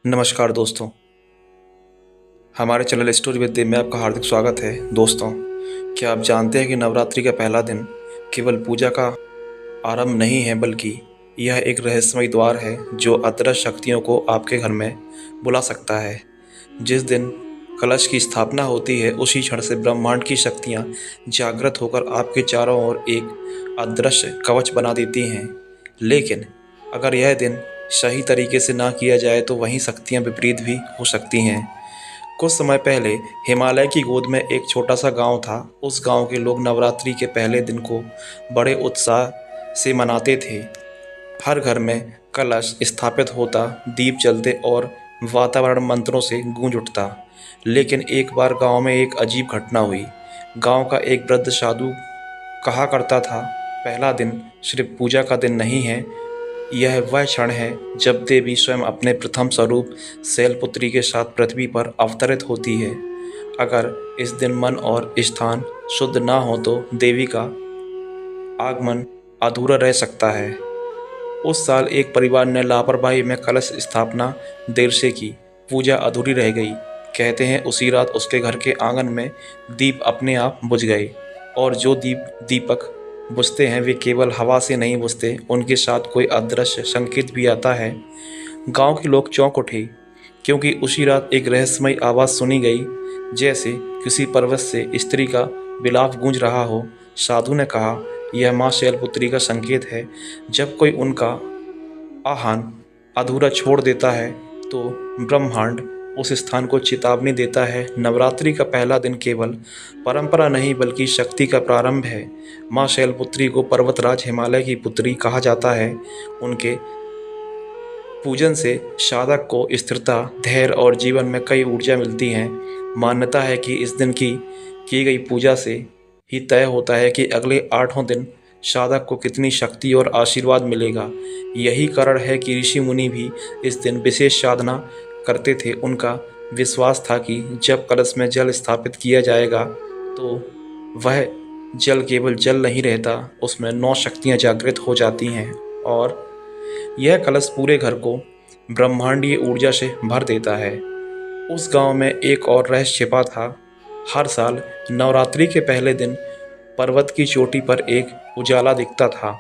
नमस्कार दोस्तों, हमारे चैनल स्टोरी विद देव में आपका हार्दिक स्वागत है। दोस्तों, क्या आप जानते हैं कि नवरात्रि का पहला दिन केवल पूजा का आरंभ नहीं है, बल्कि यह एक रहस्यमय द्वार है जो अदृश्य शक्तियों को आपके घर में बुला सकता है। जिस दिन कलश की स्थापना होती है, उसी क्षण से ब्रह्मांड की शक्तियाँ जागृत होकर आपके चारों ओर एक अदृश्य कवच बना देती हैं। लेकिन अगर यह दिन सही तरीके से ना किया जाए तो वहीं शक्तियाँ विपरीत भी हो सकती हैं। कुछ समय पहले हिमालय की गोद में एक छोटा सा गांव था। उस गांव के लोग नवरात्रि के पहले दिन को बड़े उत्साह से मनाते थे। हर घर में कलश स्थापित होता, दीप जलते और वातावरण मंत्रों से गूंज उठता। लेकिन एक बार गांव में एक अजीब घटना हुई। गांव का एक वृद्ध साधु कहा करता था, पहला दिन सिर्फ पूजा का दिन नहीं है, यह वह क्षण है जब देवी स्वयं अपने प्रथम स्वरूप शैलपुत्री के साथ पृथ्वी पर अवतरित होती है। अगर इस दिन मन और स्थान शुद्ध ना हो तो देवी का आगमन अधूरा रह सकता है। उस साल एक परिवार ने लापरवाही में कलश स्थापना देर से की। पूजा अधूरी रह गई। कहते हैं उसी रात उसके घर के आंगन में दीप अपने आप बुझ गए। और जो दीपक बुझते हैं वे केवल हवा से नहीं बुझते, उनके साथ कोई अदृश्य संकेत भी आता है। गांव के लोग चौंक उठे, क्योंकि उसी रात एक रहस्यमय आवाज़ सुनी गई, जैसे किसी पर्वत से स्त्री का विलाप गूंज रहा हो। साधु ने कहा, यह माँ शैलपुत्री का संकेत है। जब कोई उनका आह्वान अधूरा छोड़ देता है तो ब्रह्मांड उस स्थान को चेतावनी देता है। नवरात्रि का पहला दिन केवल परंपरा नहीं बल्कि शक्ति का प्रारंभ है। माँ शैलपुत्री को पर्वतराज हिमालय की पुत्री कहा जाता है। उनके पूजन से साधक को स्थिरता, धैर्य और जीवन में कई ऊर्जा मिलती है। मान्यता है कि इस दिन की गई पूजा से ही तय होता है कि अगले 8 दिन साधक को कितनी शक्ति और आशीर्वाद मिलेगा। यही कारण है कि ऋषि मुनि भी इस दिन विशेष साधना करते थे। उनका विश्वास था कि जब कलश में जल स्थापित किया जाएगा तो वह जल केवल जल नहीं रहता, उसमें 9 शक्तियाँ जागृत हो जाती हैं और यह कलश पूरे घर को ब्रह्मांडीय ऊर्जा से भर देता है। उस गांव में एक और रहस्य छिपा था। हर साल नवरात्रि के पहले दिन पर्वत की चोटी पर एक उजाला दिखता था,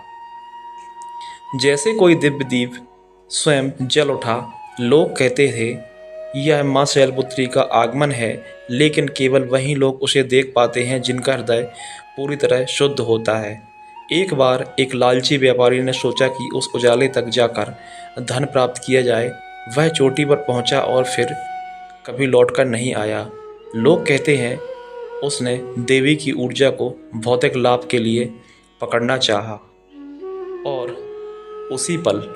जैसे कोई दिव्य दीप स्वयं जल उठा। लोग कहते थे यह माँ शैलपुत्री का आगमन है, लेकिन केवल वही लोग उसे देख पाते हैं जिनका हृदय पूरी तरह शुद्ध होता है। एक बार एक लालची व्यापारी ने सोचा कि उस उजाले तक जाकर धन प्राप्त किया जाए। वह चोटी पर पहुंचा और फिर कभी लौटकर नहीं आया। लोग कहते हैं उसने देवी की ऊर्जा को भौतिक लाभ के लिए पकड़ना चाहा और उसी पल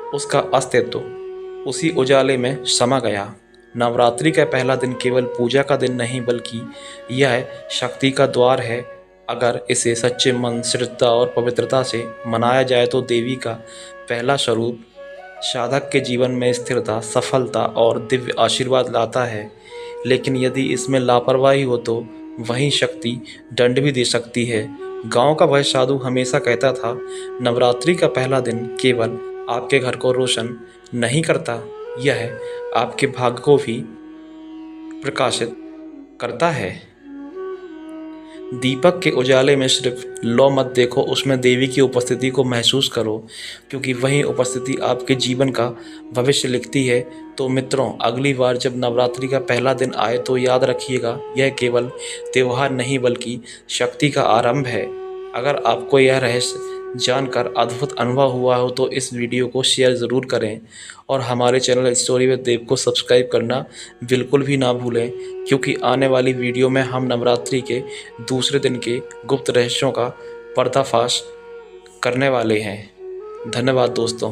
उसका अस्तित्व उसी उजाले में समा गया। नवरात्रि का पहला दिन केवल पूजा का दिन नहीं बल्कि यह शक्ति का द्वार है। अगर इसे सच्चे मन, श्रद्धा और पवित्रता से मनाया जाए तो देवी का पहला स्वरूप साधक के जीवन में स्थिरता, सफलता और दिव्य आशीर्वाद लाता है। लेकिन यदि इसमें लापरवाही हो तो वही शक्ति दंड भी दे सकती है। गांव का वह साधु हमेशा कहता था, नवरात्रि का पहला दिन केवल आपके घर को रोशन नहीं करता, यह आपके भाग्य को भी प्रकाशित करता है। दीपक के उजाले में सिर्फ लो मत देखो, उसमें देवी की उपस्थिति को महसूस करो, क्योंकि वही उपस्थिति आपके जीवन का भविष्य लिखती है। तो मित्रों, अगली बार जब नवरात्रि का पहला दिन आए तो याद रखिएगा, यह केवल त्यौहार नहीं बल्कि शक्ति का आरंभ है। अगर आपको यह रहस्य जानकर अद्भुत अनुभव हुआ हो तो इस वीडियो को शेयर ज़रूर करें और हमारे चैनल स्टोरी विद देव को सब्सक्राइब करना बिल्कुल भी ना भूलें, क्योंकि आने वाली वीडियो में हम नवरात्रि के दूसरे दिन के गुप्त रहस्यों का पर्दाफाश करने वाले हैं। धन्यवाद दोस्तों।